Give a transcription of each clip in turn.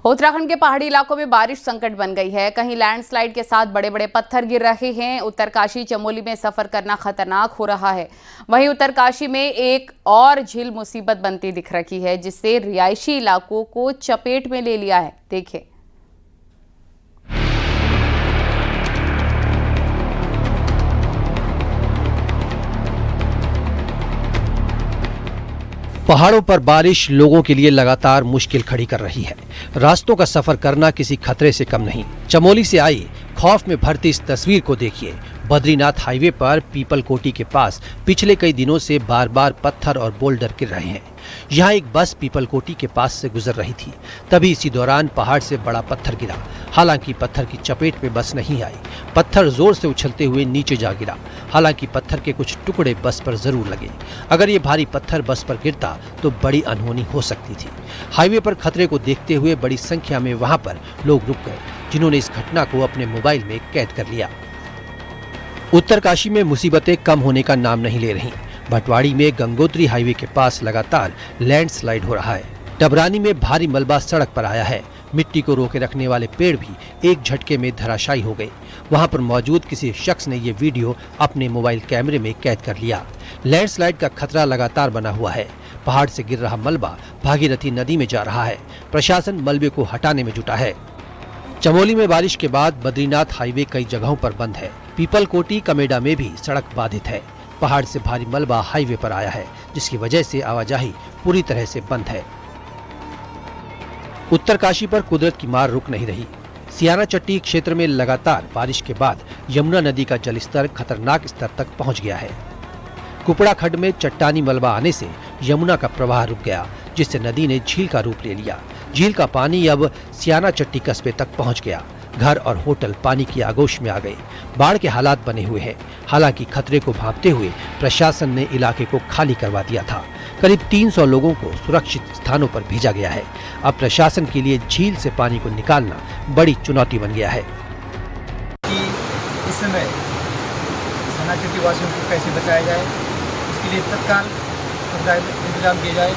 उत्तराखंड के पहाड़ी इलाकों में बारिश संकट बन गई है। कहीं लैंडस्लाइड के साथ बड़े बड़े पत्थर गिर रहे हैं। उत्तरकाशी चमोली में सफर करना खतरनाक हो रहा है। वहीं उत्तरकाशी में एक और झील मुसीबत बनती दिख रही है, जिससे रिहायशी इलाकों को चपेट में ले लिया है। देखिए। पहाड़ों पर बारिश लोगों के लिए लगातार मुश्किल खड़ी कर रही है। रास्तों का सफर करना किसी खतरे से कम नहीं। चमोली से आई खौफ में भरती इस तस्वीर को देखिए। बद्रीनाथ हाईवे पर पीपल कोटी के पास पिछले कई दिनों से बार बार पत्थर और बोल्डर गिर रहे हैं। यहाँ एक बस पीपल कोटी के पास से गुजर रही थी, तभी इसी दौरान पहाड़ से बड़ा पत्थर गिरा। हालांकि पत्थर की चपेट में बस नहीं आई। पत्थर जोर से उछलते हुए नीचे जा गिरा। हालांकि पत्थर के कुछ टुकड़े बस पर जरूर लगे। अगर ये भारी पत्थर बस पर गिरता तो बड़ी अनहोनी हो सकती थी। हाईवे पर खतरे को देखते हुए बड़ी संख्या में वहां पर लोग रुक गए, जिन्होंने इस घटना को अपने मोबाइल में कैद कर लिया। उत्तरकाशी में मुसीबतें कम होने का नाम नहीं ले रही। भटवाड़ी में गंगोत्री हाईवे के पास लगातार लैंडस्लाइड हो रहा है। डबरानी में भारी मलबा सड़क पर आया है। मिट्टी को रोके रखने वाले पेड़ भी एक झटके में धराशायी हो गए। वहां पर मौजूद किसी शख्स ने ये वीडियो अपने मोबाइल कैमरे में कैद कर लिया। लैंडस्लाइड का खतरा लगातार बना हुआ है। पहाड़ से गिर रहा मलबा भागीरथी नदी में जा रहा है। प्रशासन मलबे को हटाने में जुटा है। चमोली में बारिश के बाद बद्रीनाथ हाईवे कई जगहों पर बंद है। पीपल कोटी कमेडा में भी सड़क बाधित है। पहाड़ से भारी मलबा हाईवे पर आया है, जिसकी वजह से आवाजाही पूरी तरह से बंद है। उत्तरकाशी पर कुदरत की मार रुक नहीं रही। सियाना चट्टी क्षेत्र में लगातार बारिश के बाद यमुना नदी का जलस्तर खतरनाक स्तर तक पहुंच गया है। कुपड़ा खड्ड में चट्टानी मलबा आने से यमुना का प्रवाह रुक गया, जिससे नदी ने झील का रूप ले लिया। झील का पानी अब सियाना चट्टी कस्बे तक पहुंच गया। घर और होटल पानी की आगोश में आ गए। बाढ़ के हालात बने हुए हैं। हालांकि खतरे को भांपते हुए प्रशासन ने इलाके को खाली करवा दिया था। करीब 300 लोगों को सुरक्षित स्थानों पर भेजा गया है। अब प्रशासन के लिए झील से पानी को निकालना बड़ी चुनौती बन गया है। इस समय सियाना चट्टी वासियों को कैसे बचाया जाए, इसके लिए तत्काल इंतजाम किए जाए।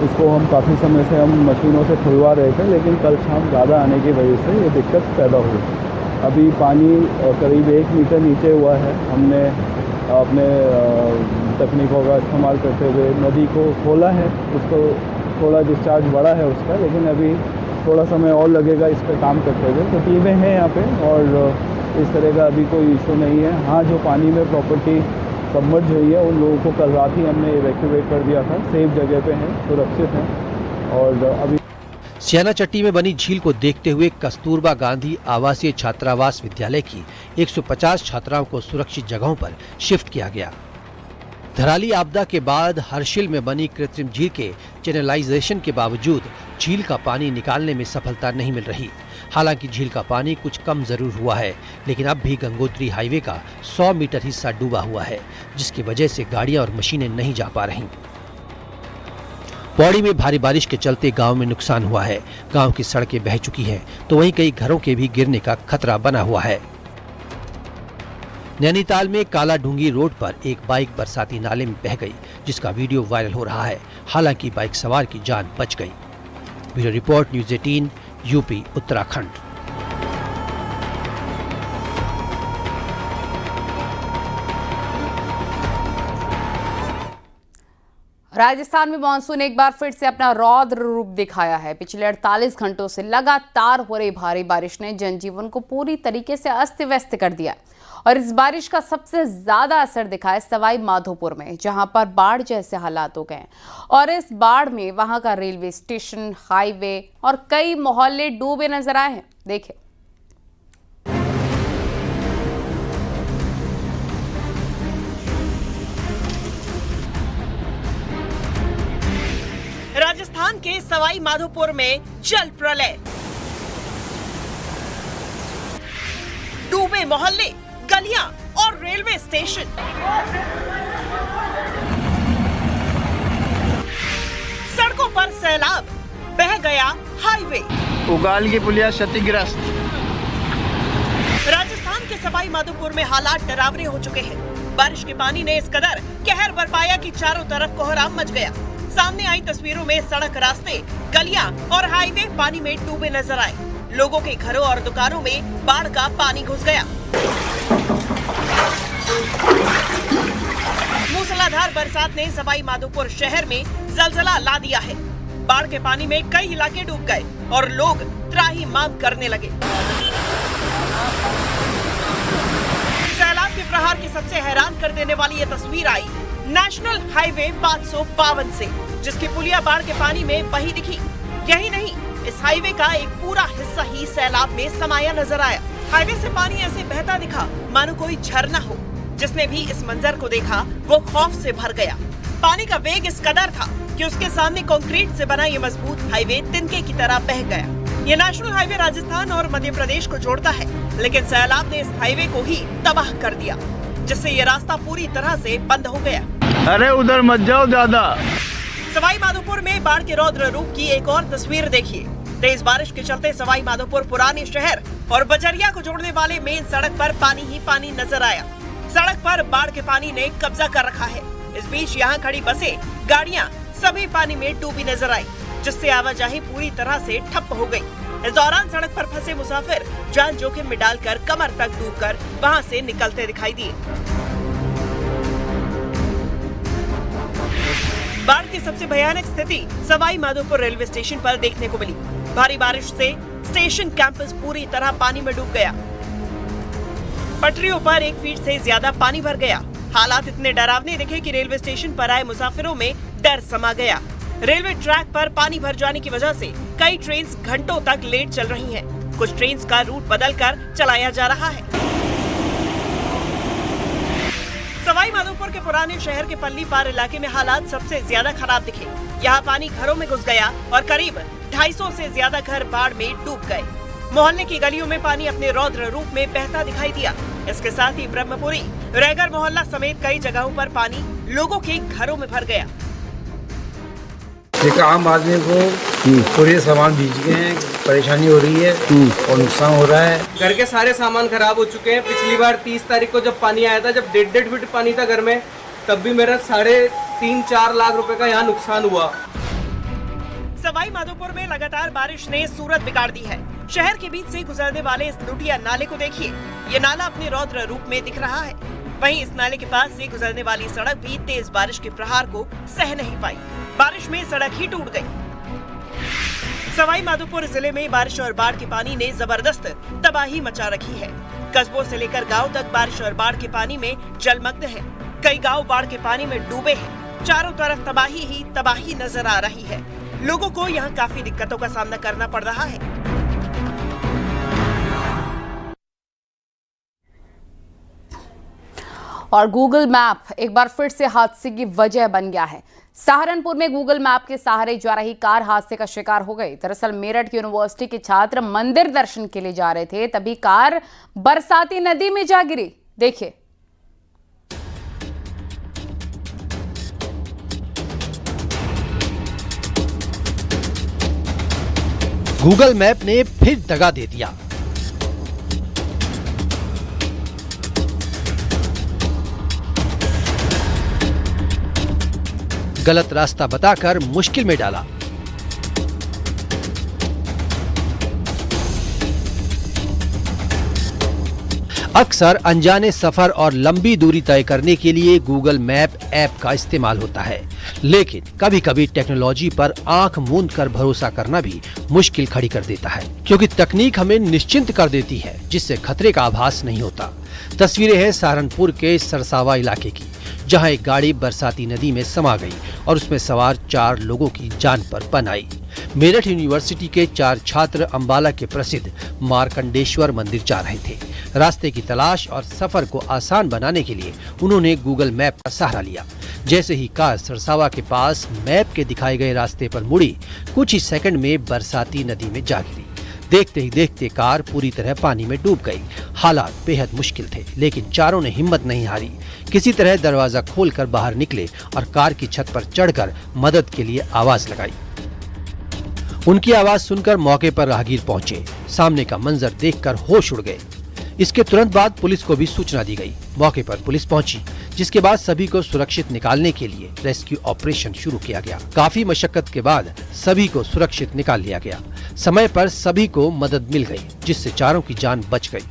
इसको हम काफ़ी समय से हम मशीनों से खुलवा रहे थे, लेकिन कल शाम ज़्यादा आने की वजह से ये दिक्कत पैदा हुई। अभी पानी करीब 1 मीटर नीचे हुआ है। हमने अपने तकनीकों का इस्तेमाल करते हुए नदी को खोला है। उसको थोड़ा डिस्चार्ज बढ़ा है उसका, लेकिन अभी थोड़ा समय और लगेगा इस पर काम करते हुए। तो टीमें हैं यहाँ पे और इस तरह का अभी कोई इशू नहीं है। हाँ, जो पानी में प्रॉपर्टी सबमर्ज हुई है उन लोगों को कल रात ही हमने इवैक्यूएट कर दिया था। सेफ जगह पे हैं, सुरक्षित हैं। और अभी सियाना चट्टी में बनी झील को देखते हुए कस्तूरबा गांधी आवासीय छात्रावास विद्यालय की 150 छात्राओं को सुरक्षित जगहों पर शिफ्ट किया गया। धराली आपदा के बाद हर्षिल में बनी कृत्रिम झील के चैनलाइजेशन के बावजूद झील का पानी निकालने में सफलता नहीं मिल रही। हालांकि झील का पानी कुछ कम जरूर हुआ है, लेकिन अब भी गंगोत्री हाईवे का 100 मीटर हिस्सा डूबा हुआ है, जिसकी वजह से गाड़ियां और मशीनें नहीं जा पा रही। पौड़ी में भारी बारिश के चलते गांव में नुकसान हुआ है। गांव की सड़कें बह चुकी हैं, तो वहीं कई घरों के भी गिरने का खतरा बना हुआ है। नैनीताल में काला ढूंगी रोड पर एक बाइक बरसाती नाले में बह गई, जिसका वीडियो वायरल हो रहा है। हालांकि बाइक सवार की जान बच गई। Bureau report, news 18, UP, Uttarakhand. Rajasthan में मानसून एक बार फिर से अपना रौद्र रूप दिखाया है। पिछले 48 घंटों से लगातार हो रही भारी बारिश ने जनजीवन को पूरी तरीके से अस्त व्यस्त कर दिया। और इस बारिश का सबसे ज्यादा असर दिखा है सवाई माधोपुर में, जहां पर बाढ़ जैसे हालात हो गए। और इस बाढ़ में वहां का रेलवे स्टेशन, हाईवे और कई मोहल्ले डूबे नजर आए हैं। देखिए। राजस्थान के सवाई माधोपुर में जल प्रलय, डूबे मोहल्ले, गलियां और रेलवे स्टेशन। सड़कों पर सैलाब, बह गया हाईवे। उगाल की पुलिया क्षतिग्रस्त। राजस्थान के सवाई माधोपुर में हालात डरावने हो चुके हैं। बारिश के पानी ने इस कदर कहर बरपाया कि चारों तरफ कोहराम मच गया। सामने आई तस्वीरों में सड़क, रास्ते, गलियां और हाईवे पानी में डूबे नजर आए। लोगों के घरों और दुकानों में बाढ़ का पानी घुस गया। मूसलाधार बरसात ने सवाई माधोपुर शहर में जलजला ला दिया है। बाढ़ के पानी में कई इलाके डूब गए और लोग त्राही मांग करने लगे। सैलाब के प्रहार की सबसे हैरान कर देने वाली ये तस्वीर आई नेशनल हाईवे 552 से, जिसकी पुलिया बाढ़ के पानी में बही दिखी। यही नहीं, इस हाईवे का एक पूरा हिस्सा ही सैलाब में समाया नजर आया। हाईवे से पानी ऐसे बहता दिखा मानो कोई झरना हो। जिसने भी इस मंजर को देखा वो खौफ से भर गया। पानी का वेग इस कदर था कि उसके सामने कंक्रीट से बना ये मजबूत हाईवे तिनके की तरह बह गया। ये नेशनल हाईवे राजस्थान और मध्य प्रदेश को जोड़ता है, लेकिन सैलाब ने इस हाईवे को ही तबाह कर दिया, जिससे ये रास्ता पूरी तरह से बंद हो गया। अरे उधर मत जाओ ज्यादा। सवाई माधोपुर में बाढ़ के रौद्र रूप की एक और तस्वीर देखिए। तेज बारिश के चलते सवाई माधोपुर पुराने शहर और बजरिया को जोड़ने वाले मेन सड़क पर पानी ही पानी नजर आया। सड़क पर बाढ़ के पानी ने कब्जा कर रखा है। इस बीच यहाँ खड़ी बसें, गाड़ियाँ सभी पानी में डूबी नजर आई, जिससे आवाजाही पूरी तरह से ठप हो गई। इस दौरान सड़क पर फंसे मुसाफिर जान जोखिम में डालकर कमर तक डूबकर वहाँ से निकलते दिखाई दिए। बाढ़ की सबसे भयानक स्थिति सवाई माधोपुर रेलवे स्टेशन पर देखने को मिली। भारी बारिश से स्टेशन कैंपस पूरी तरह पानी में डूब गया। पटरियों पर 1 फीट से ज्यादा पानी भर गया। हालात इतने डरावने दिखे कि रेलवे स्टेशन पर आए मुसाफिरों में डर समा गया। रेलवे ट्रैक पर पानी भर जाने की वजह से कई ट्रेन घंटों तक लेट चल रही हैं। कुछ ट्रेन का रूट बदलकर चलाया जा रहा है। सवाई माधोपुर के पुराने शहर के पल्ली पार इलाके में हालात सबसे ज्यादा खराब दिखे। यहाँ पानी घरों में घुस गया और करीब 250 से ज्यादा घर बाढ़ में डूब गए। मोहल्ले की गलियों में पानी अपने रौद्र रूप में बहता दिखाई दिया। इसके साथ ही ब्रह्मपुरी, रैगर मोहल्ला समेत कई जगहों पर पानी लोगों के घरों में भर गया। एक आम आदमी को पूरे सामान भीग गए हैं, परेशानी हो रही है और नुकसान हो रहा है। घर के सारे सामान खराब हो चुके हैं। पिछली बार 30 तारीख को जब पानी आया था, जब 1.5 फीट पानी था घर में, तब भी मेरा 3.5-4 लाख रुपए का यहाँ नुकसान हुआ। सवाई माधोपुर में लगातार बारिश ने सूरत बिगाड़ दी है। शहर के बीच से गुजरने वाले इस लुटिया नाले को देखिए। ये नाला अपने रौद्र रूप में दिख रहा है। वहीं इस नाले के पास से गुजरने वाली सड़क भी तेज बारिश के प्रहार को सह नहीं पाई। बारिश में सड़क ही टूट गई। सवाई माधोपुर जिले में बारिश और बाढ़ के पानी ने जबरदस्त तबाही मचा रखी है। कस्बों से लेकर गांव तक बारिश और बाढ़ के पानी में जलमग्न है। कई गांव बाढ़ के पानी में डूबे हैं। चारों तरफ तबाही ही तबाही नजर आ रही है। लोगों को यहाँ काफी दिक्कतों का सामना करना पड़ रहा है। और गूगल मैप एक बार फिर से हादसे की वजह बन गया है। सहारनपुर में गूगल मैप के सहारे जा रही कार हादसे का शिकार हो गई। दरअसल मेरठ यूनिवर्सिटी के छात्र मंदिर दर्शन के लिए जा रहे थे, तभी कार बरसाती नदी में जा गिरी। देखिए। गूगल मैप ने फिर दगा दे दिया। गलत रास्ता बताकर मुश्किल में डाला। अक्सर अनजाने सफर और लंबी दूरी तय करने के लिए गूगल मैप ऐप का इस्तेमाल होता है, लेकिन कभी कभी टेक्नोलॉजी पर आंख मूंद कर भरोसा करना भी मुश्किल खड़ी कर देता है, क्योंकि तकनीक हमें निश्चिंत कर देती है, जिससे खतरे का आभास नहीं होता। तस्वीरें हैं सहारनपुर के सरसावा इलाके की, जहां एक गाड़ी बरसाती नदी में समा गई और उसमें सवार 4 लोगों की जान पर पन आई। मेरठ यूनिवर्सिटी के 4 छात्र अंबाला के प्रसिद्ध मार्कंडेश्वर मंदिर जा रहे थे। रास्ते की तलाश और सफर को आसान बनाने के लिए उन्होंने गूगल मैप का सहारा लिया। जैसे ही कार सरसावा के पास मैप के दिखाए गए रास्ते पर मुड़ी, कुछ ही सेकंड में बरसाती नदी में जा गिरी। देखते ही देखते कार पूरी तरह पानी में डूब गई। हालात बेहद मुश्किल थे, लेकिन चारों ने हिम्मत नहीं हारी। किसी तरह दरवाजा खोलकर बाहर निकले और कार की छत पर चढ़कर मदद के लिए आवाज लगाई। उनकी आवाज सुनकर मौके पर राहगीर पहुंचे। सामने का मंजर देखकर होश उड़ गए। इसके तुरंत बाद पुलिस को भी सूचना दी गई। मौके पर पुलिस पहुंची। जिसके बाद सभी को सुरक्षित निकालने के लिए रेस्क्यू ऑपरेशन शुरू किया गया। काफी मशक्कत के बाद सभी को सुरक्षित निकाल लिया गया। समय पर सभी को मदद मिल गई, जिससे चारों की जान बच गई।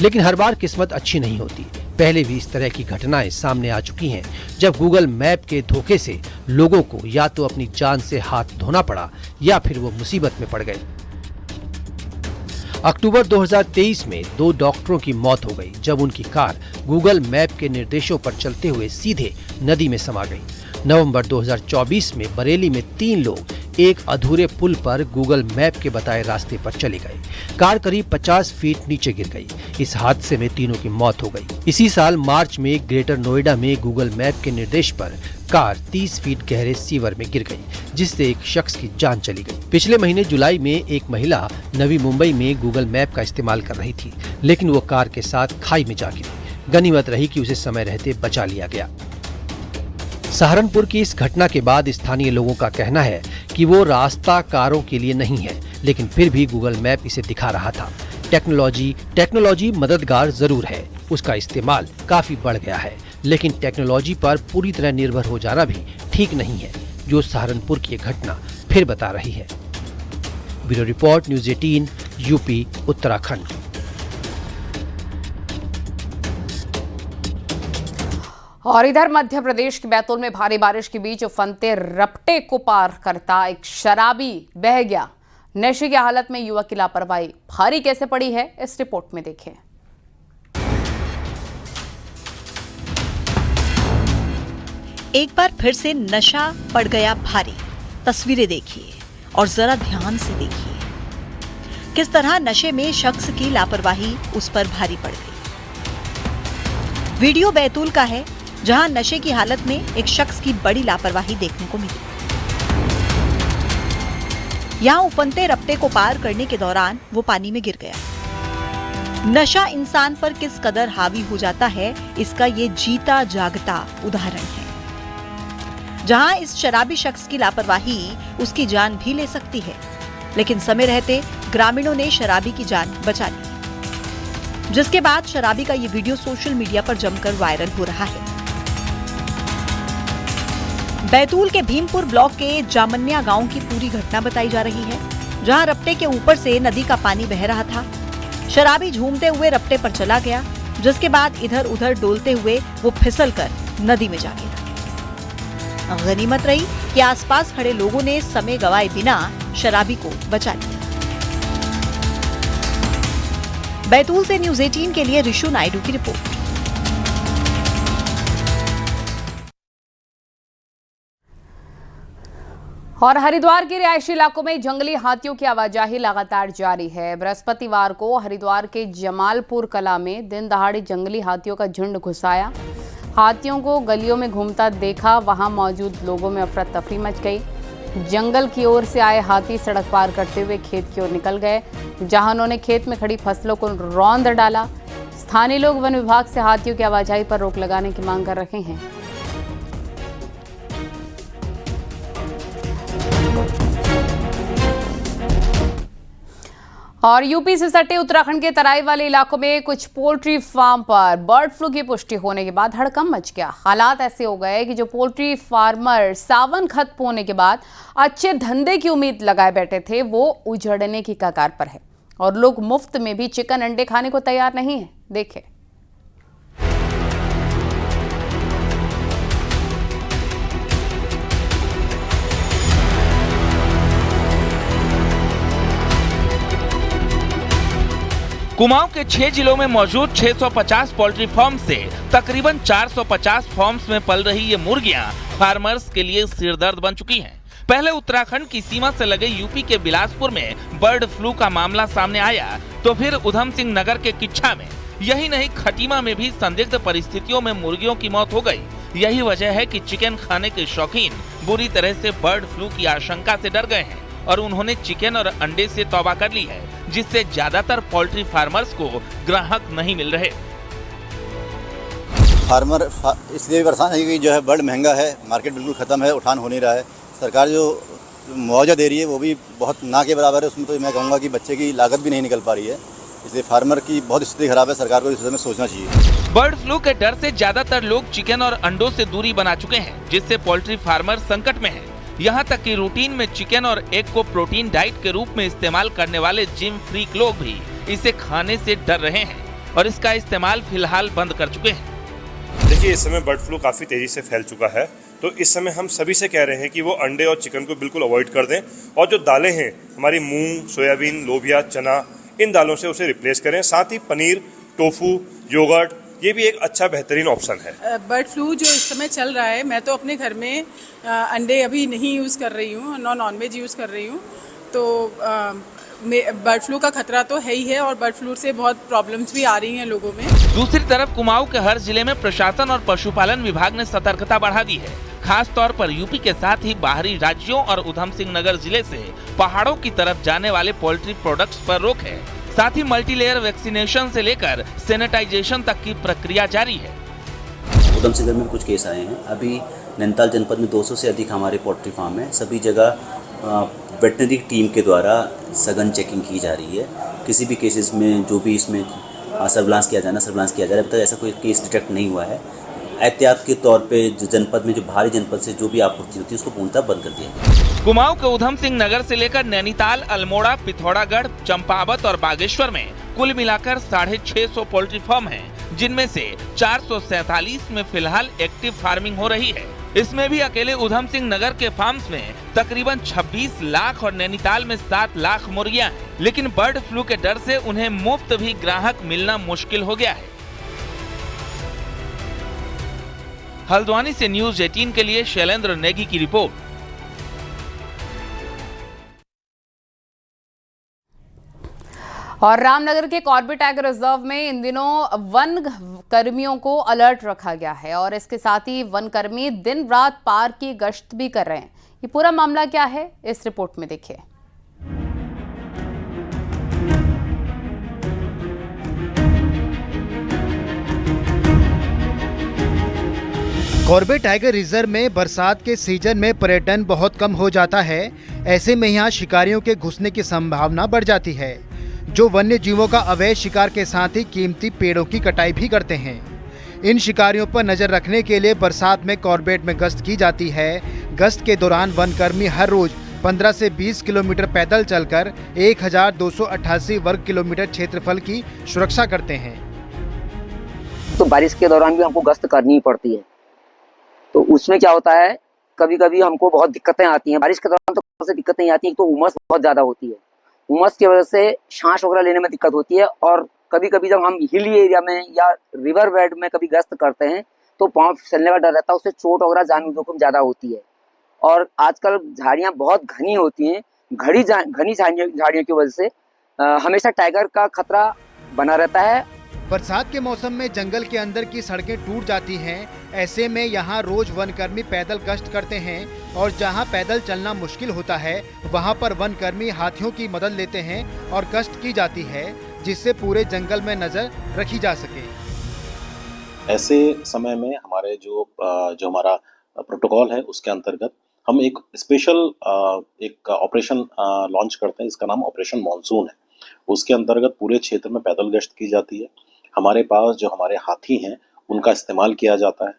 लेकिन हर बार किस्मत अच्छी नहीं होती। पहले भी इस तरह की घटनाएं सामने आ चुकी हैं, जब गूगल मैप के धोखे से लोगों को या तो अपनी जान से हाथ धोना पड़ा या फिर वो मुसीबत में पड़ गए। अक्टूबर 2023 में 2 डॉक्टरों की मौत हो गई, जब उनकी कार गूगल मैप के निर्देशों पर चलते हुए सीधे नदी में समा गई। नवंबर 2024 में बरेली में 3 लोग एक अधूरे पुल पर गूगल मैप के बताए रास्ते पर चले गए। कार करीब 50 फीट नीचे गिर गई। इस हादसे में तीनों की मौत हो गई। इसी साल मार्च में ग्रेटर नोएडा में गूगल मैप के निर्देश पर कार 30 फीट गहरे सीवर में गिर गई, जिससे एक शख्स की जान चली गई। पिछले महीने जुलाई में एक महिला नवी मुंबई में गूगल मैप का इस्तेमाल कर रही थी, लेकिन वो कार के साथ खाई में जा गिरी। गनीमत रही कि उसे समय रहते बचा लिया गया। सहारनपुर की इस घटना के बाद स्थानीय लोगों का कहना है कि वो रास्ता कारों के लिए नहीं है, लेकिन फिर भी गूगल मैप इसे दिखा रहा था। टेक्नोलॉजी मददगार जरूर है, उसका इस्तेमाल काफी बढ़ गया है, लेकिन टेक्नोलॉजी पर पूरी तरह निर्भर हो जाना भी ठीक नहीं है, जो सहारनपुर की घटना फिर बता रही है। Bureau report, news 18, UP, Uttarakhand. और इधर मध्य प्रदेश के बैतूल में भारी बारिश के बीच उफनते रपटे को पार करता एक शराबी बह गया। नशे की हालत में युवक की लापरवाही भारी कैसे पड़ी है, इस रिपोर्ट में देखें। एक बार फिर से नशा पड़ गया भारी। तस्वीरें देखिए और जरा ध्यान से देखिए किस तरह नशे में शख्स की लापरवाही उस पर भारी पड़ गई। वीडियो बैतूल का है, जहां नशे की हालत में एक शख्स की बड़ी लापरवाही देखने को मिली। यहां उफनते रपटे को पार करने के दौरान वो पानी में गिर गया। नशा इंसान पर किस कदर हावी हो जाता है, इसका ये जीता जागता उदाहरण है। जहां इस शराबी शख्स की लापरवाही उसकी जान भी ले सकती है, लेकिन समय रहते ग्रामीणों ने शराबी की जान बचा ली, जिसके बाद शराबी का ये वीडियो सोशल मीडिया पर जमकर वायरल हो रहा है। बैतूल के भीमपुर ब्लॉक के जामन्या गांव की पूरी घटना बताई जा रही है, जहां रपटे के ऊपर से नदी का पानी बह रहा था। शराबी झूमते हुए रपटे पर चला गया, जिसके बाद इधर उधर डोलते हुए वो फिसलकर नदी में जा गिरा। गनीमत रही कि आसपास खड़े लोगों ने समय गवाए बिना शराबी को बचा लिया। बैतूल से न्यूज़ 18 के लिए ऋषु नायडू की रिपोर्ट। और हरिद्वार के रिहायशी इलाकों में जंगली हाथियों की आवाजाही लगातार जारी है। बृहस्पतिवार को हरिद्वार के जमालपुर कला में दिन दहाड़े जंगली हाथियों का झुंड घुस आया। हाथियों को गलियों में घूमता देखा वहां मौजूद लोगों में अफरा तफरी मच गई। जंगल की ओर से आए हाथी सड़क पार करते हुए खेत की ओर निकल गए, जहां उन्होंने खेत में खड़ी फसलों को रौंद डाला। स्थानीय लोग वन विभाग से हाथियों की आवाजाही पर रोक लगाने की मांग कर रहे हैं। और यूपी से सटे उत्तराखंड के तराई वाले इलाकों में कुछ पोल्ट्री फार्म पर बर्ड फ्लू की पुष्टि होने के बाद हड़कंप मच गया। हालात ऐसे हो गए कि जो पोल्ट्री फार्मर सावन खत्म होने के बाद अच्छे धंधे की उम्मीद लगाए बैठे थे, वो उजड़ने की कगार पर है और लोग मुफ्त में भी चिकन अंडे खाने को तैयार नहीं है। देखें। कुमाऊं के 6 जिलों में मौजूद 650 पोल्ट्री फार्म से तकरीबन 450 फार्म्स में पल रही ये मुर्गियां फार्मर्स के लिए सिरदर्द बन चुकी हैं। पहले उत्तराखंड की सीमा से लगे यूपी के बिलासपुर में बर्ड फ्लू का मामला सामने आया, तो फिर उधम सिंह नगर के किच्छा में, यही नहीं खटीमा में भी संदिग्ध परिस्थितियों में मुर्गियों की मौत हो गई। यही वजह है कि चिकन खाने के शौकीन बुरी तरह से बर्ड फ्लू की आशंका से डर गए हैं और उन्होंने चिकन और अंडे से तौबा कर ली है, जिससे ज्यादातर पोल्ट्री फार्मर्स को ग्राहक नहीं मिल रहे। फार्मर इसलिए परेशान है कि जो है बर्ड महंगा है, मार्केट बिल्कुल खत्म है, उठान हो नहीं रहा है। सरकार जो मुआवजा दे रही है वो भी बहुत ना के बराबर है। उसमें तो मैं कहूँगा कि बच्चे की लागत भी नहीं निकल पा रही है। इसलिए फार्मर की बहुत स्थिति खराब है। सरकार को इस विषय में सोचना चाहिए। बर्ड फ्लू के डर से ज्यादातर लोग चिकन और अंडों से दूरी बना चुके हैं, जिससे पोल्ट्री फार्मर संकट में हैं। यहाँ तक कि रूटीन में चिकन और एग को प्रोटीन डाइट के रूप में इस्तेमाल करने वाले जिम फ्रीक लोग भी इसे खाने से डर रहे हैं और इसका इस्तेमाल फिलहाल बंद कर चुके हैं। देखिए, इस समय बर्ड फ्लू काफी तेजी से फैल चुका है, तो इस समय हम सभी से कह रहे हैं कि वो अंडे और चिकन को बिल्कुल अवॉइड कर दें और जो दालें हैं हमारी मूंग, सोयाबीन, लोबिया, चना, इन दालों से उसे रिप्लेस करें। साथ ही पनीर, टोफू, योगर्ट, ये भी एक अच्छा बेहतरीन ऑप्शन है। बर्ड फ्लू जो इस समय चल रहा है, मैं तो अपने घर में अंडे अभी नहीं यूज़ कर रही हूँ, नॉन वेज यूज़ कर रही हूँ। तो बर्ड फ्लू का खतरा तो है ही है और बर्ड फ्लू से बहुत प्रॉब्लम्स भी आ रही हैं लोगों में। दूसरी तरफ कुमाऊं के हर जिले में प्रशासन और पशुपालन विभाग ने सतर्कता बढ़ा दी है। खास तौर पर यूपी के साथ ही बाहरी राज्यों और उधम सिंह नगर जिले से पहाड़ों की तरफ जाने वाले पोल्ट्री प्रोडक्ट्स पर रोक है। साथ ही मल्टीलेयर वैक्सीनेशन से लेकर सैनिटाइजेशन तक की प्रक्रिया जारी है। उधम सिंह नगर में कुछ केस आए हैं। अभी नैनीताल जनपद में 200 से अधिक हमारे पोल्ट्री फार्म है। सभी जगह वेटनरी टीम के द्वारा सघन चेकिंग की जा रही है। किसी भी केसेस में जो भी इसमें सर्विलांस किया जाना सर्विलांस किया जा रहा है। अब तक ऐसा कोई केस डिटेक्ट नहीं हुआ है। एहतियात के तौर पे जनपद में जो बाहरी जनपद से जो भी आपूर्ति होती है उसको पूर्णतः बंद कर दिया गया। कुमाऊं के उधम सिंह नगर से लेकर नैनीताल, अल्मोड़ा, पिथौरागढ़, चंपावत और बागेश्वर में कुल मिलाकर 650 पोल्ट्री फार्म हैं, जिनमें से 447 में फिलहाल एक्टिव फार्मिंग हो रही है। इसमें भी अकेले उधम सिंह नगर के फार्म्स में तकरीबन 26 लाख और नैनीताल में 7 लाख मुर्गियां हैं। लेकिन बर्ड फ्लू के डर से उन्हें मुफ्त भी ग्राहक मिलना मुश्किल हो गया है। हल्द्वानी से न्यूज 18 के लिए शैलेंद्र नेगी की रिपोर्ट। और रामनगर के कॉर्बेट टाइगर रिजर्व में इन दिनों वन कर्मियों को अलर्ट रखा गया है और इसके साथ ही वन कर्मी दिन रात पार्क की गश्त भी कर रहे हैं। ये पूरा मामला क्या है, इस रिपोर्ट में देखिए। कॉर्बेट टाइगर रिजर्व में बरसात के सीजन में पर्यटन बहुत कम हो जाता है। ऐसे में यहाँ शिकारियों के घुसने की संभावना बढ़ जाती है, जो वन्य जीवों का अवैध शिकार के साथ ही कीमती पेड़ों की कटाई भी करते हैं। इन शिकारियों पर नजर रखने के लिए बरसात में कॉर्बेट में गश्त की जाती है। गश्त के दौरान वनकर्मी हर रोज 15 से 20 किलोमीटर पैदल चलकर 1288 वर्ग किलोमीटर क्षेत्रफल की सुरक्षा करते हैं। तो बारिश के दौरान भी हमको गश्त करनी ही पड़ती है, तो उसमें क्या होता है, कभी कभी हमको बहुत दिक्कतें आती हैं। बारिश के दौरान तो कौन सी दिक्कतें नहीं आती हैं, तो उमस बहुत ज़्यादा होती है। उमस की वजह से सांस वगैरह लेने में दिक्कत होती है। और कभी कभी जब हम हिल एरिया में या रिवर बेड में कभी गश्त करते हैं तो पाँव फिसलने का डर रहता है, उससे चोट वगैरह जान जोखिम ज़्यादा होती है। और आजकल झाड़ियाँ बहुत घनी होती हैं, घनी झाड़ियों की वजह से हमेशा टाइगर का खतरा बना रहता है। बरसात के मौसम में जंगल के अंदर की सड़कें टूट जाती हैं। ऐसे में यहाँ रोज वनकर्मी पैदल गश्त करते हैं और जहाँ पैदल चलना मुश्किल होता है वहाँ पर वनकर्मी हाथियों की मदद लेते हैं और गश्त की जाती है, जिससे पूरे जंगल में नजर रखी जा सके। ऐसे समय में हमारे जो हमारा प्रोटोकॉल है उसके अंतर्गत हम एक स्पेशल एक ऑपरेशन लॉन्च करते हैं, जिसका नाम ऑपरेशन मॉनसून है। उसके अंतर्गत पूरे क्षेत्र में पैदल गश्त की जाती है। हमारे पास जो हमारे हाथी हैं उनका इस्तेमाल किया जाता है,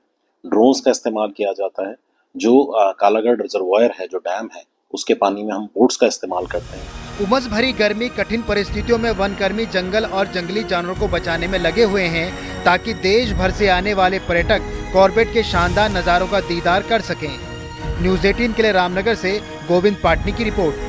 ड्रोन्स का इस्तेमाल किया जाता है। जो कालागढ़ रिजर्वायर है, जो डैम है, उसके पानी में हम बोट्स का इस्तेमाल करते हैं। उमस भरी गर्मी कठिन परिस्थितियों में वनकर्मी जंगल और जंगली जानवरों को बचाने में लगे हुए हैं, ताकि देश भर से आने वाले पर्यटक कॉर्बेट के शानदार नज़ारों का दीदार कर सकें। न्यूज़ 18 के लिए रामनगर से गोविंद पाटनी की रिपोर्ट।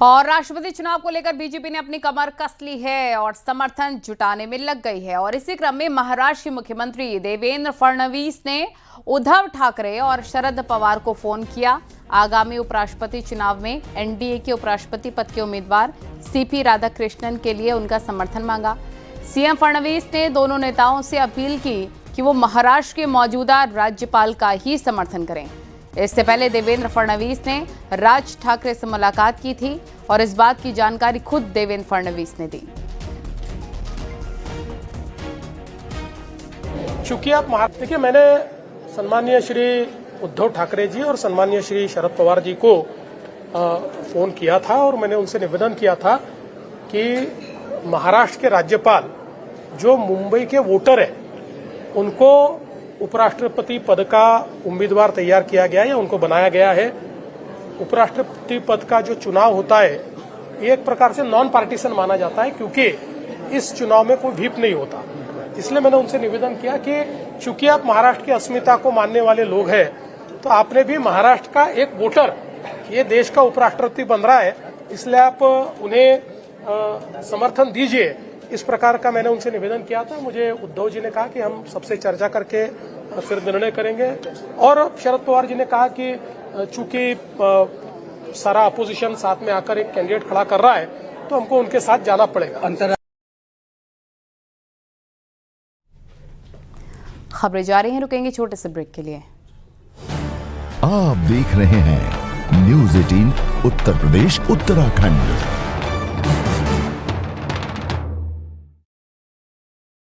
और राष्ट्रपति चुनाव को लेकर बीजेपी ने अपनी कमर कस ली है और समर्थन जुटाने में लग गई है। और इसी क्रम में महाराष्ट्र के मुख्यमंत्री देवेंद्र फडणवीस ने उद्धव ठाकरे और शरद पवार को फोन किया। आगामी उपराष्ट्रपति चुनाव में एनडीए के उपराष्ट्रपति पद के उम्मीदवार सीपी राधाकृष्णन के लिए उनका समर्थन मांगा। सीएम फडणवीस ने दोनों नेताओं से अपील की कि वो महाराष्ट्र के मौजूदा राज्यपाल का ही समर्थन करें। इससे पहले देवेंद्र फडणवीस ने राज ठाकरे से मुलाकात की थी और इस बात की जानकारी खुद देवेंद्र फडणवीस ने दी। चूंकि आप देखिए, मैंने सम्मानीय श्री उद्धव ठाकरे जी और सम्मानीय श्री शरद पवार जी को फ़ोन किया था और मैंने उनसे निवेदन किया था कि महाराष्ट्र के राज्यपाल जो मुंबई के वोटर हैं उनको उपराष्ट्रपति पद का उम्मीदवार तैयार किया गया है या उनको बनाया गया है। उपराष्ट्रपति पद का जो चुनाव होता है ये एक प्रकार से नॉन पार्टीशन माना जाता है क्योंकि इस चुनाव में कोई व्हिप नहीं होता। इसलिए मैंने उनसे निवेदन किया कि चूंकि आप महाराष्ट्र की अस्मिता को मानने वाले लोग हैं तो आपने भी महाराष्ट्र का एक वोटर ये देश का उपराष्ट्रपति बन रहा है, इसलिए आप उन्हें समर्थन दीजिए। इस प्रकार का मैंने उनसे निवेदन किया था। मुझे उद्धव जी ने कहा कि हम सबसे चर्चा करके फिर निर्णय करेंगे और शरद पवार जी ने कहा कि चूंकि सारा अपोजिशन साथ में आकर एक कैंडिडेट खड़ा कर रहा है तो हमको उनके साथ जाना पड़ेगा। खबरें जारी हैं, रुकेंगे छोटे से ब्रेक के लिए। आप देख रहे हैं न्यूज़ 18 उत्तर प्रदेश उत्तराखंड।